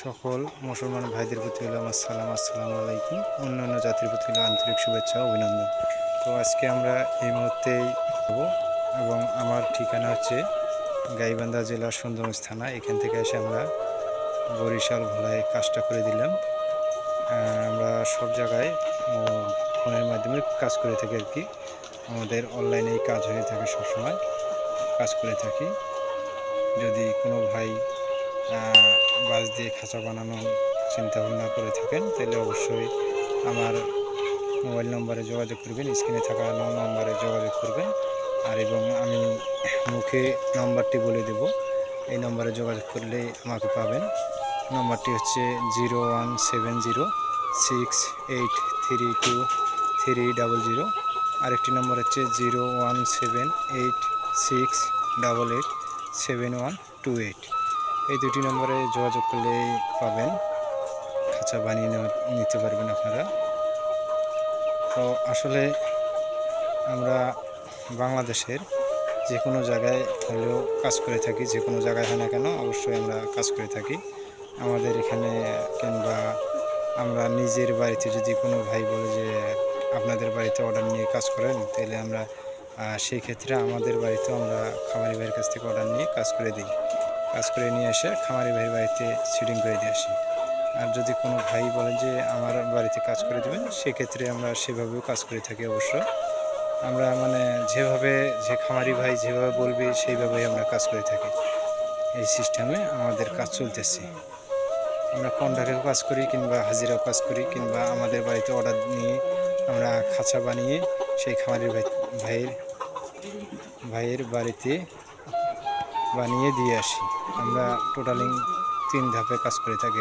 সকল মুসলমান ভাইদের প্রতি হলো আমার সালাম, আসসালামু আলাইকুম। অন্যান্য জাতির প্রতি হলো আন্তরিক শুভেচ্ছা ও অভিনন্দন। তো আজকে আমরা এই মুহূর্তেই যাব এবং আমার ঠিকানা হচ্ছে গাইবান্ধা জেলার সুন্দরগঞ্জ থানা। এখান থেকে এসে আমরা বরিশাল ভোলায় কাজটা করে দিলাম। আমরা সব জায়গায় ফোনের মাধ্যমে কাজ করে থাকি আর কি। আমাদের অনলাইনেই কাজ হয়ে থাকে, সবসময় কাজ করে থাকি। যদি কোনো ভাই বাঁশ দিয়ে খাঁচা বানানোর চিন্তাভাবনা করে থাকেন তাহলে অবশ্যই আমার মোবাইল নম্বরে যোগাযোগ করবেন, স্ক্রিনে থাকা নম্বরে যোগাযোগ করবেন। আর এবং আমি মুখে নম্বরটি বলে দেব, এই নম্বরে যোগাযোগ করলে আমাকে পাবেন। নম্বরটি হচ্ছে 01706832300। আরেকটি নম্বর হচ্ছে 01786887128। এই দুটি নম্বরে যোগাযোগ করলেই পাবেন, খাঁচা বানিয়ে নিতে পারবেন আপনারা। তো আসলে আমরা বাংলাদেশের যে কোনো জায়গায় হলেও কাজ করে থাকি, যে কোনো জায়গায় হয় না কেন অবশ্যই আমরা কাজ করে থাকি। আমাদের এখানে কিংবা আমরা নিজের বাড়িতে যদি কোনো ভাই বলে যে আপনাদের বাড়িতে অর্ডার নিয়ে কাজ করেন, তাহলে আমরা সেই ক্ষেত্রে আমাদের বাড়িতেও আমরা খামারি ভাইয়ের কাছ থেকে অর্ডার নিয়ে কাজ করে দিই। কাজ করে নিয়ে এসে খামারি ভাইয়ের বাড়িতে সিটিং করে দিয়ে আসি। আর যদি কোনো ভাই বলে যে আমার বাড়িতে কাজ করে দেবেন, সেক্ষেত্রে আমরা সেভাবেও কাজ করে থাকি। অবশ্য আমরা যেভাবে যে খামারি ভাই যেভাবে বলবে সেইভাবেই আমরা কাজ করে থাকি। এই সিস্টেমে আমাদের কাজ চলতেছে। আমরা কন্ট্রাক্টেও কাজ করি কিংবা হাজিরাও কাজ করি, কিংবা আমাদের বাড়িতে অর্ডার নিয়ে আমরা খাঁচা বানিয়ে সেই খামারি ভাইয়ের বাড়িতে বানিয়ে দিয়ে আসি। আমরা টোটালিং 3 ধাপে কাজ করে থাকি,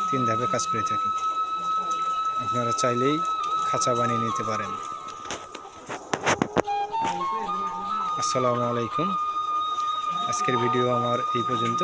3 ধাপে কাজ করে থাকি। আপনারা চাইলেই খাঁচা বানিয়ে নিতে পারেন। আসসালামু আলাইকুম। আজকের ভিডিও আমার এই পর্যন্ত।